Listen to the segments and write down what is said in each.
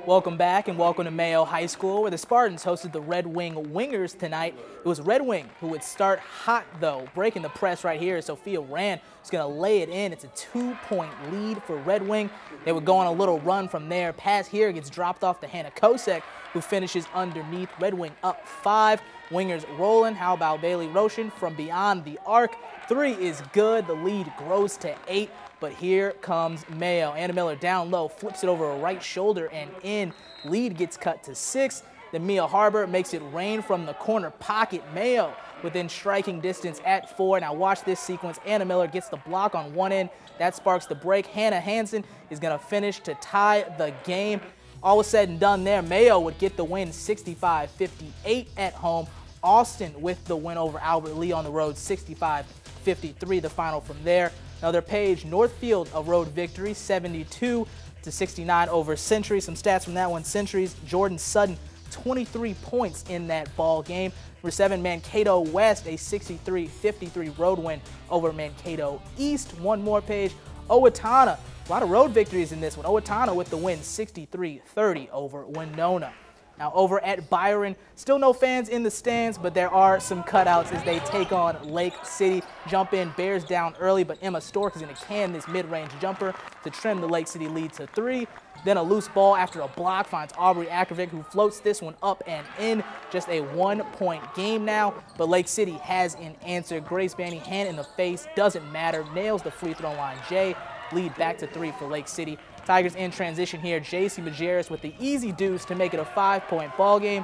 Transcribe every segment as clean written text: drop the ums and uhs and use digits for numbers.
Welcome back and welcome to Mayo High School, where the Spartans hosted the Red Wing Wingers tonight. It was Red Wing who would start hot, though, breaking the press right here. Sophia Rand is going to lay it in. It's a 2-point lead for Red Wing. They would go on a little run from there. Pass here gets dropped off to Hannah Kosek, who finishes underneath. Red Wing up 5. Wingers rolling. How about Bailey Roshan from beyond the arc? 3 is good. The lead grows to 8. But here comes Mayo. Anna Miller down low, flips it over her right shoulder and in. Lead gets cut to 6. Then Mia Harbor makes it rain from the corner pocket. Mayo within striking distance at 4. Now watch this sequence. Anna Miller gets the block on one end. That sparks the break. Hannah Hansen is going to finish to tie the game. All was said and done there. Mayo would get the win 65-58 at home. Austin with the win over Albert Lee on the road, 65-53 the final from there. Another page, Northfield, a road victory, 72-69 over Century. Some stats from that one. Century's Jordan Sutton, 23 points in that ball game. Number 7, Mankato West, a 63-53 road win over Mankato East. One more page, Owatonna. A lot of road victories in this one. Owatonna with the win, 63-30 over Winona. Now over at Byron, still no fans in the stands, but there are some cutouts as they take on Lake City. Jump in, Bears down early, but Emma Stork is going to can this mid-range jumper to trim the Lake City lead to 3. Then a loose ball after a block finds Aubrey Akravic, who floats this one up and in. Just a 1-point game now, but Lake City has an answer. Grace Banny, hand in the face, doesn't matter, nails the free throw line. Jay, lead back to 3 for Lake City. Tigers in transition here. J.C. Majerus with the easy deuce to make it a 5-point ball game.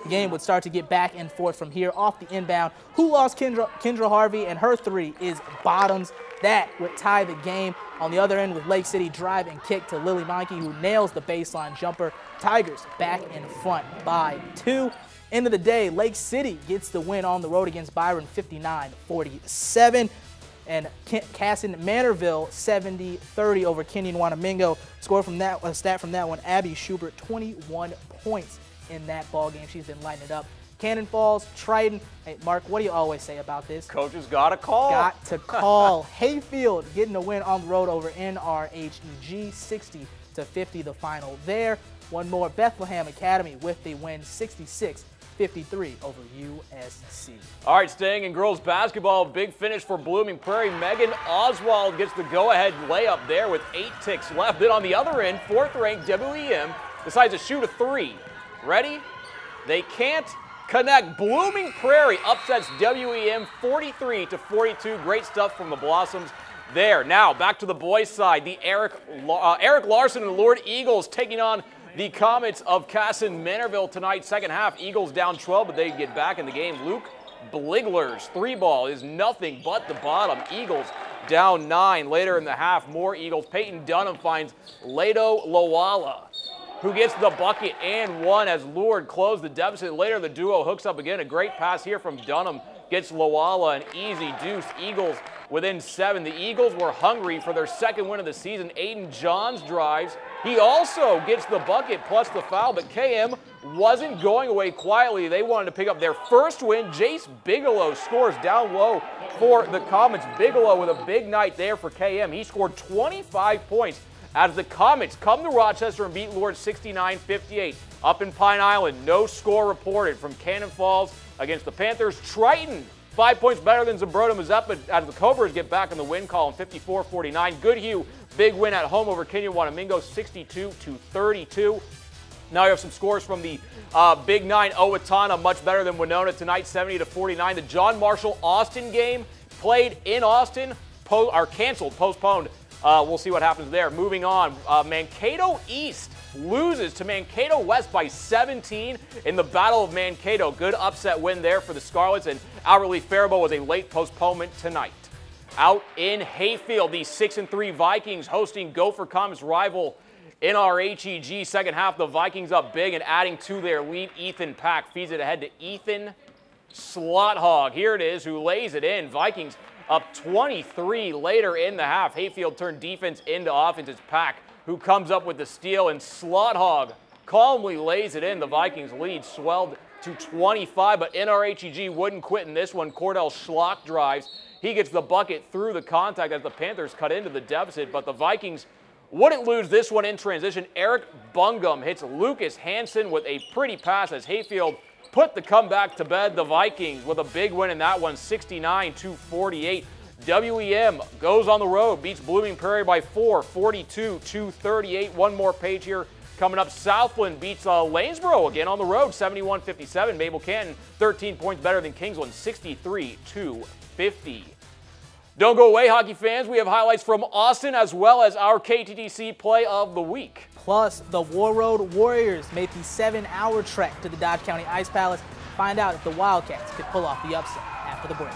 The game would start to get back and forth from here off the inbound. Who lost Kendra Harvey, and her 3 is bottoms. That would tie the game. On the other end with Lake City, drive and kick to Lily Monkey, who nails the baseline jumper. Tigers back in front by 2. End of the day, Lake City gets the win on the road against Byron, 59-47. And Casson Manorville 70-30 over Kenyon Wanamingo. Score from that, a stat from that one, Abby Schubert, 21 points in that ball game. She's been lighting it up. Cannon Falls, Triton. Hey, Mark, what do you always say about this? Coaches got to call. Got to call. Hayfield getting a win on the road over NRHEG, 60-50 the final there. One more, Bethlehem Academy with the win, 66-53 over USC. All right, staying in girls basketball, big finish for Blooming Prairie. Megan Oswald gets the go-ahead layup there with 8 ticks left. Then on the other end, 4th-ranked WEM decides to shoot a 3. Ready? They can't connect. Blooming Prairie upsets WEM 43-42. Great stuff from the Blossoms there. Now back to the boys' side. The Eric Larson and Lord Eagles taking on the Comets of Casson Manorville tonight. Second half, Eagles down 12, but they get back in the game. Luke Bligler's 3-ball is nothing but the bottom. Eagles down 9. Later in the half, more Eagles. Peyton Dunham finds Lado Lawala, who gets the bucket and 1 as Lourdes closed the deficit. Later, the duo hooks up again. A great pass here from Dunham gets Lawala an easy deuce. Eagles within 7. The Eagles were hungry for their second win of the season. Aiden Johns drives. He also gets the bucket plus the foul, but KM wasn't going away quietly. They wanted to pick up their first win. Jace Bigelow scores down low for the Comets. Bigelow with a big night there for KM. He scored 25 points as the Comets come to Rochester and beat Lourdes 69-58. Up in Pine Island, no score reported from Cannon Falls against the Panthers. Triton, 5 points better than Zumbrota Mazeppa as the Cobras get back in the win column, 54-49. Goodhue, big win at home over Kenyon Wanamingo, 62-32. Now you have some scores from the Big 9. Owatonna, much better than Winona tonight, 70-49. The John Marshall Austin game played in Austin, postponed. We'll see what happens there. Moving on, Mankato East loses to Mankato West by 17 in the Battle of Mankato. Good upset win there for the Scarlets, and Albert Lee Faribault was a late postponement tonight. Out in Hayfield, the 6-3 Vikings hosting Gopher Comets rival NRHEG. Second half, the Vikings up big and adding to their lead. Ethan Pack feeds it ahead to Ethan Slothog. Here it is, who lays it in. Vikings up 23 later in the half. Hayfield turned defense into offense. It's Pack who comes up with the steal, and Slothog calmly lays it in. The Vikings lead swelled to 25, but NRHEG wouldn't quit in this one. Cordell Schlock drives. He gets the bucket through the contact as the Panthers cut into the deficit, but the Vikings wouldn't lose this one in transition. Eric Bungum hits Lucas Hansen with a pretty pass as Hayfield put the comeback to bed. The Vikings with a big win in that one, 69-48. WEM goes on the road, beats Blooming Prairie by 4, 42-38. One more page here coming up. Southland beats Lanesboro again on the road, 71-57. Mabel Canton, 13 points better than Kingsland, 63-50. Don't go away, hockey fans. We have highlights from Austin as well as our KTTC play of the week. Plus, the War Road Warriors made the 7-hour trek to the Dodge County Ice Palace. Find out if the Wildcats could pull off the upset after the break.